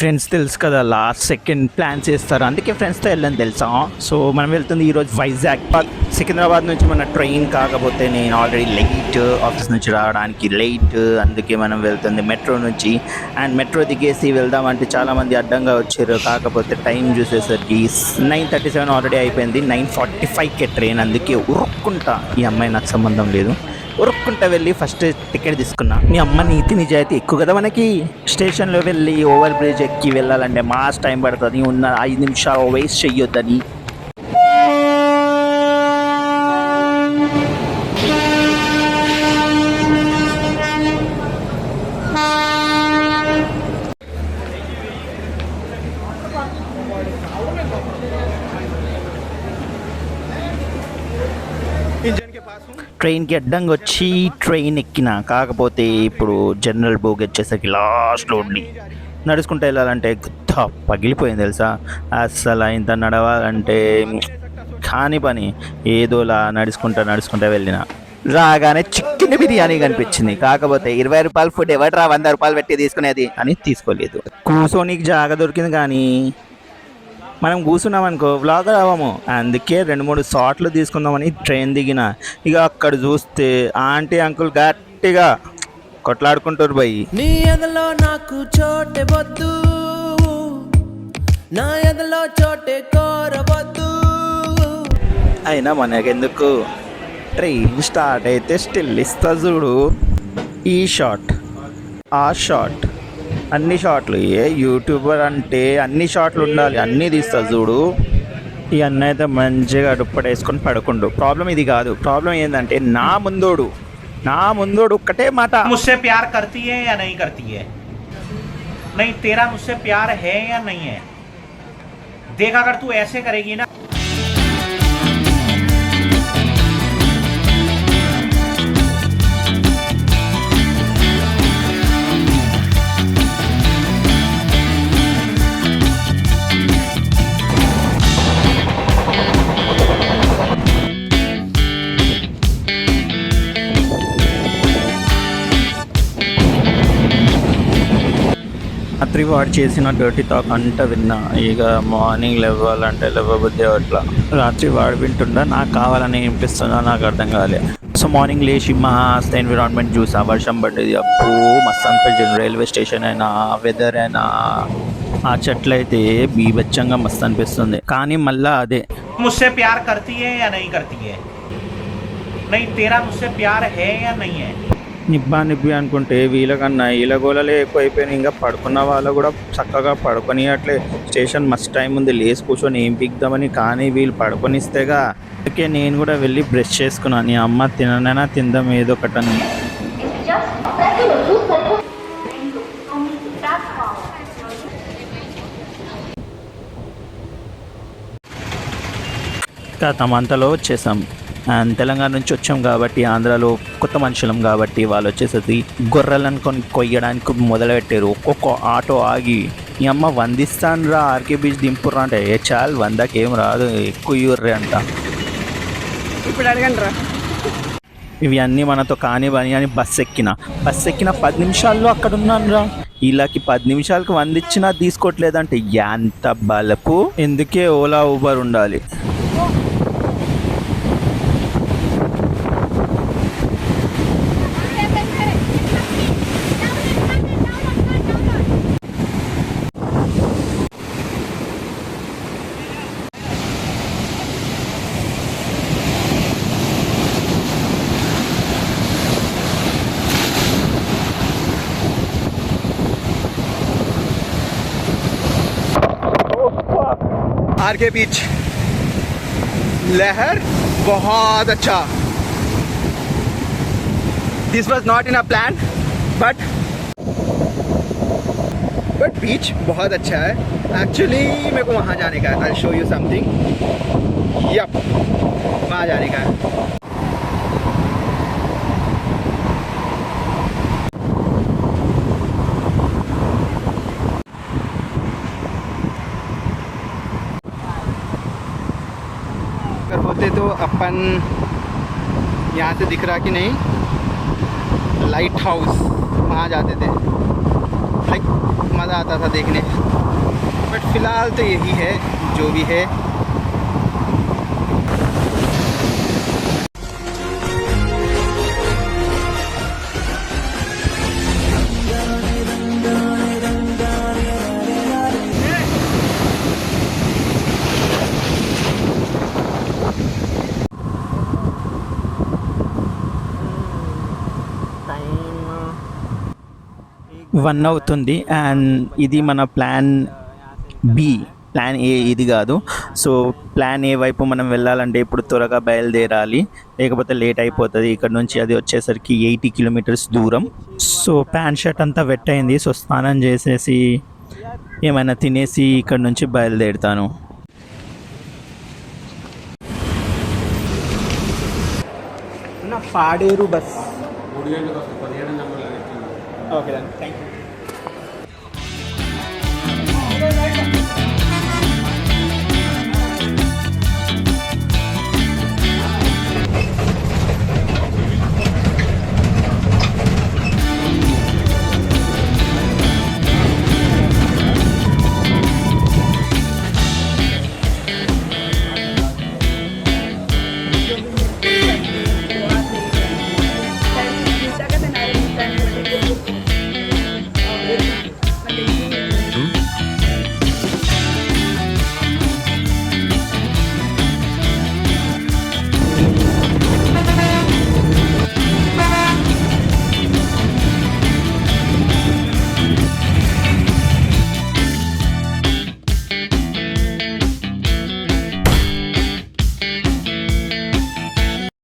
Friends తెలుసు కదా, last second plan చేస్తారు, అందుకే ఫ్రెండ్స్తో వెళ్ళని తెలుసా. సో మనం వెళ్తుంది ఈరోజు వైజాగ్. సికింద్రాబాద్ నుంచి మన ట్రైన్, కాకపోతే నేను ఆల్రెడీ లేట్, ఆఫీస్ నుంచి రావడానికి లేట్, అందుకే మనం వెళ్తుంది మెట్రో నుంచి. అండ్ మెట్రో దిగేసి వెళ్దామంటే చాలామంది అడ్డంగా వచ్చారు, కాకపోతే టైం చూసేసరికి 9:37 ఆల్రెడీ అయిపోయింది. 9:45కే ట్రైన్, అందుకే ఉరుక్కుంటా, ఈ అమ్మాయి నాకు సంబంధం లేదు, ఉరుక్కుంటా వెళ్ళి ఫస్ట్ టికెట్ తీసుకున్నా. మీ అమ్మ నీతి నిజాయితీ ఎక్కువ కదా మనకి. స్టేషన్లో వెళ్ళి ఓవర్ బ్రిడ్జ్ ఎక్కి వెళ్ళాలంటే మాస్ టైం పడుతుంది, ఉన్న 5 నిమిషాలు వేస్ట్ చెయ్యొద్దని. ట్రైన్కి అడ్డంగా వచ్చి ట్రైన్ ఎక్కిన, కాకపోతే ఇప్పుడు జనరల్ బోగి వచ్చేసరికి లాస్ట్లో ఉండి నడుచుకుంటూ వెళ్ళాలంటే గుత్త పగిలిపోయింది తెలుసా. అసలు ఇంత నడవాలంటే కాని పని, ఏదోలా నడుచుకుంటూ వెళ్ళిన. రాగానే చికెన్ బిర్యానీ కనిపించింది, కాకపోతే 20 రూపాయల ఫుడ్ ఎవడరా 100 రూపాయలు పెట్టి తీసుకునేది అని తీసుకోలేదు. కూర్చోనికి జాగ దొరికింది, కానీ మనం కూర్చున్నాం అనుకో వ్లాగర్ అవ్వము, అందుకే 2-3 షాట్లు తీసుకుందామని ట్రైన్ దిగిన. ఇక అక్కడ చూస్తే ఆంటీ అంకుల్ గట్టిగా కొట్లాడుకుంటారు భయ్. నీ ఎదలో నాకు చోటే వద్దు, నా ఎదలో చోటే కోరవద్దు. అయినా మనకెందుకు, ట్రైన్ స్టార్ట్ అయితే స్టిల్ ఇస్తా చూడు, ఈ షాట్ ఆ షాట్, అన్ని షాట్లు. ఏ యూట్యూబర్ అంటే అన్ని షాట్లు ఉండాలి, అన్నీ తీస్తా చూడు. ఈ అన్న అయితే మంచిగా దుప్పటేసుకొని పడుకుండు. ప్రాబ్లం ఇది కాదు, ప్రాబ్లం ఏంటంటే నా ముందోడు ఒక్కటే మాట, मुझसे प्यार करती है या नहीं करती है, नहीं तेरा मुझसे प्यार है या नहीं है, देख अगर तू ऐसे करेगी ना. రాత్రి వాడు చేసిన డర్టీ టాక్ అంతా విన్నా. ఇక మార్నింగ్ లేవాలంటే లేవబుద్ధి అట్లా. రాత్రి వాడు వింటుండా నాకు కావాలని అనిపిస్తుందా నాకు అర్థం కాలే. సో మార్నింగ్ లేచి మస్త్ ఎన్విరాన్మెంట్ చూసా, వర్షం పడ్డది, అప్పు మస్తు అనిపించింది. రైల్వే స్టేషన్ అయినా, వెదర్ అయినా, ఆ చెట్లు అయితే బీభత్సంగా మస్తు అనిపిస్తుంది. కానీ మళ్ళా అదే, मुझसे प्यार करती है या नहीं करती है, नहीं तेरा मुझसे प्यार है या नहीं है. నిబ్బి అనుకుంటే వీళ్ళకన్నా ఈలగోళలే ఎక్కువైపోయినాయి. ఇంకా పడుకున్న వాళ్ళు కూడా చక్కగా పడుకొని అట్లే. స్టేషన్ మస్తు టైం ఉంది, లేచి కూర్చొని ఏం పిక్దామని, కానీ వీళ్ళు పడుకొనిస్తేగా. అందుకే నేను కూడా వెళ్ళి బ్రష్ చేసుకున్నాను. నీ అమ్మ తిననైనా తిందాం ఏదో ఒకటని. తమంతలో వచ్చేసాం. అండ్ తెలంగాణ నుంచి వచ్చాం కాబట్టి, ఆంధ్రాలో కొత్త మనుషులం కాబట్టి, వాళ్ళు వచ్చేసరికి గొర్రెలను కొయ్యడానికి మొదలుపెట్టారు. ఒక్కొక్క ఆటో ఆగి ఈ అమ్మ వందిస్తాను రా, ఆర్కే బీచ్ దింపుర్రా అంటే, చాలు 100కి ఏం రాదు, ఎక్కువ ఇవ్వర్రే అంట. ఇప్పుడు అడగండి రా. ఇవి అన్నీ మనతో కాని పని అని బస్సు ఎక్కిన 10 నిమిషాల్లో అక్కడ ఉన్నాను రా. వీళ్ళకి 10 నిమిషాలకు 100 ఇచ్చినా తీసుకోవట్లేదంటే ఎంత బలపు. ఎందుకే ఓలా ఊబర్ ఉండాలి. आरके बीच लहर बहुत अच्छा. This was not in a plan, but beach बहुत अच्छा है. एक्चुअली मेरे को वहाँ जाने का है. I show you something. Yup, वहाँ जाने का है. अगर होते तो अपन यहाँ से दिख रहा कि नहीं, लाइट हाउस वहाँ जाते थे. लाइक मज़ा आता था देखने, बट फ़िलहाल तो यही है जो भी है। వన్ అవుతుంది అండ్ ఇది మన ప్లాన్ బి. ప్లాన్ ఏ ఇది కాదు. సో ప్లాన్ ఏ వైపు మనం వెళ్ళాలంటే ఇప్పుడు త్వరగా బయలుదేరాలి, లేకపోతే లేట్ అయిపోతుంది. ఇక్కడ నుంచి అది వచ్చేసరికి 80 కిలోమీటర్స్ దూరం. సో ప్యాంట్ షర్ట్ అంతా వెట్ అయింది. సో స్నానం చేసేసి ఏమైనా తినేసి ఇక్కడ నుంచి బయలుదేరుతాను. Paderu bus. Okay thank you.